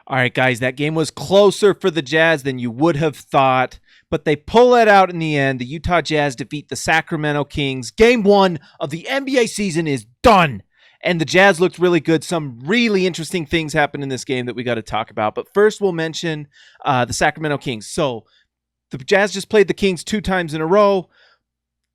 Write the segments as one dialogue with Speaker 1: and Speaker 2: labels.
Speaker 1: All right, guys, that game was closer for the Jazz than you would have thought, but they pull it out in the end. The Utah Jazz defeat the Sacramento Kings. Game 1 of the NBA season is done, and the Jazz looked really good. Some really interesting things happened in this game that we got to talk about, but first we'll mention the Sacramento Kings. So the Jazz just played the Kings 2 times in a row.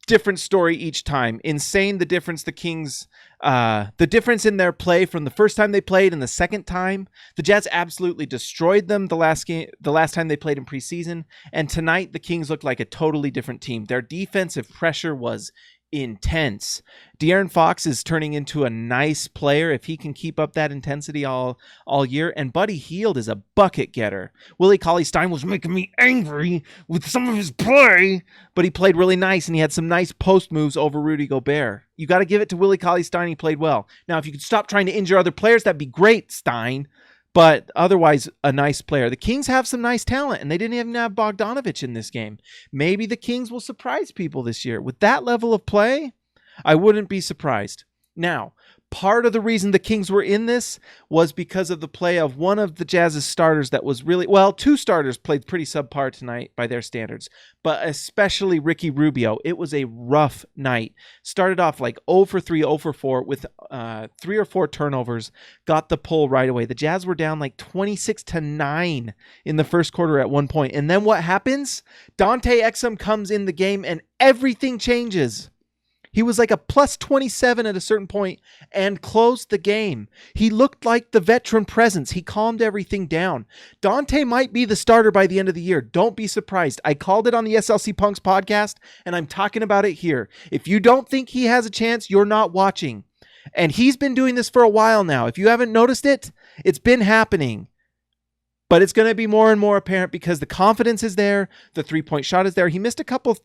Speaker 1: Different story each time. Insane the difference the Kings, the difference in their play from the first time they played and the second time. The Jazz absolutely destroyed them the last time they played in preseason. And tonight the Kings looked like a totally different team. Their defensive pressure was intense. De'Aaron Fox is turning into a nice player if he can keep up that intensity all year. And Buddy Hield is a bucket getter. Willie Cauley-Stein was making me angry with some of his play, but he played really nice and he had some nice post moves over Rudy Gobert. You got to give it to Willie Cauley-Stein. He played well. Now, if you could stop trying to injure other players, that'd be great, Stein. But otherwise, a nice player. The Kings have some nice talent, and they didn't even have Bogdanovich in this game. Maybe the Kings will surprise people this year. With that level of play, I wouldn't be surprised. Now, part of the reason the Kings were in this was because of the play of one of the Jazz's starters that was really, well, 2 starters played pretty subpar tonight by their standards, but especially Ricky Rubio. It was a rough night. Started off like 0 for 3, 0 for 4 with 3 or 4 turnovers, got the pull right away. The Jazz were down like 26-9 in the first quarter at one point. And then what happens? Dante Exum comes in the game and everything changes. He was like a plus 27 at a certain point and closed the game. He looked like the veteran presence. He calmed everything down. Dante might be the starter by the end of the year. Don't be surprised. I called it on the SLC Punks podcast, and I'm talking about it here. If you don't think he has a chance, you're not watching. And he's been doing this for a while now. If you haven't noticed it, it's been happening. But it's going to be more and more apparent because the confidence is there. The 3-point shot is there. He missed a couple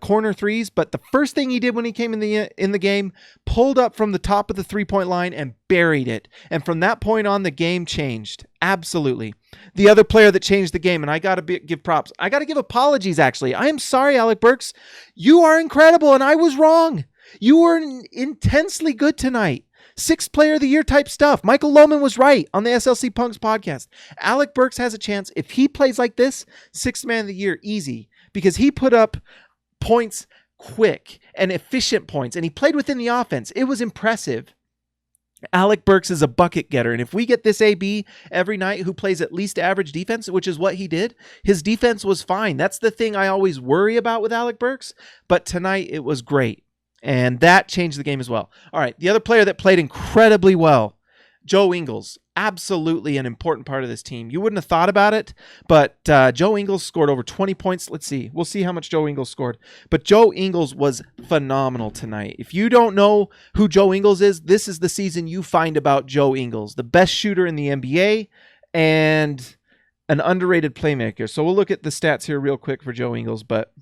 Speaker 1: corner threes, but the first thing he did when he came in the game, pulled up from the top of the 3-point line and buried it. And from that point on, the game changed. Absolutely. The other player that changed the game, and I got to give props. I got to give apologies, actually. I am sorry, Alec Burks. You are incredible, and I was wrong. You were intensely good tonight. 6th player of the year type stuff. Michael Lohman was right on the SLC Punks podcast. Alec Burks has a chance. If he plays like this, 6th man of the year, easy. Because he put up points quick and efficient points. And he played within the offense. It was impressive. Alec Burks is a bucket getter. And if we get this AB every night who plays at least average defense, which is what he did, his defense was fine. That's the thing I always worry about with Alec Burks. But tonight it was great. And that changed the game as well. All right, the other player that played incredibly well, Joe Ingles. Absolutely an important part of this team. You wouldn't have thought about it, but Joe Ingles scored over 20 points. Let's see. We'll see how much Joe Ingles scored. But Joe Ingles was phenomenal tonight. If you don't know who Joe Ingles is, this is the season you find about Joe Ingles. The best shooter in the NBA and an underrated playmaker. So we'll look at the stats here real quick for Joe Ingles, but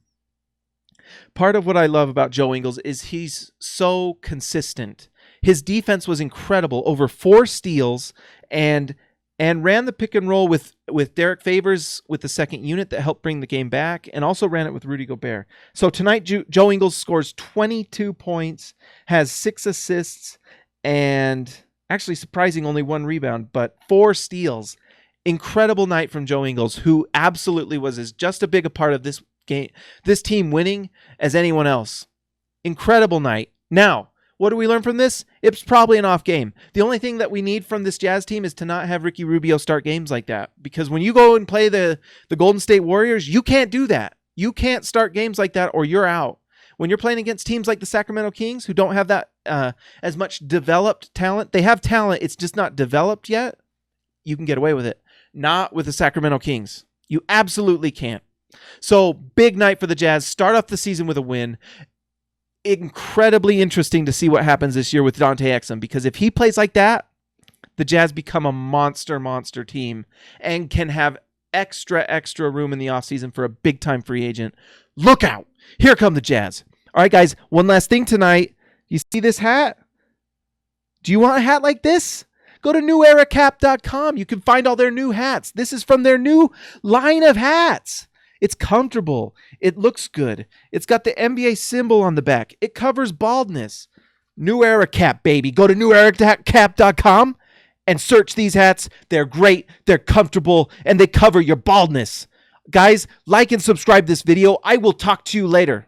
Speaker 1: part of what I love about Joe Ingles is he's so consistent. His defense was incredible, over 4 steals, and ran the pick and roll with Derek Favors with the second unit that helped bring the game back, and also ran it with Rudy Gobert. So tonight, Joe Ingles scores 22 points, has 6 assists, and actually surprising only 1 rebound, but 4 steals. Incredible night from Joe Ingles, who absolutely was as just a big a part of this team winning as anyone else. Incredible night. Now, what do we learn from this? It's probably an off game. The only thing that we need from this Jazz team is to not have Ricky Rubio start games like that. Because when you go and play the Golden State Warriors, you can't do that. You can't start games like that or you're out. When you're playing against teams like the Sacramento Kings who don't have that as much developed talent, they have talent, it's just not developed yet, you can get away with it. Not with the Sacramento Kings. You absolutely can't. So, big night for the Jazz. Start off the season with a win. Incredibly interesting to see what happens this year with Dante Exum, because if he plays like that, the Jazz become a monster team and can have extra room in the offseason for a big-time free agent. Look out. Here come the Jazz. All right, guys, one last thing tonight. You see this hat? Do you want a hat like this? Go to neweracap.com. You can find all their new hats. This is from their new line of hats. It's comfortable. It looks good. It's got the NBA symbol on the back. It covers baldness. New Era Cap, baby. Go to neweracap.com and search these hats. They're great, they're comfortable, and they cover your baldness. Guys, like and subscribe this video. I will talk to you later.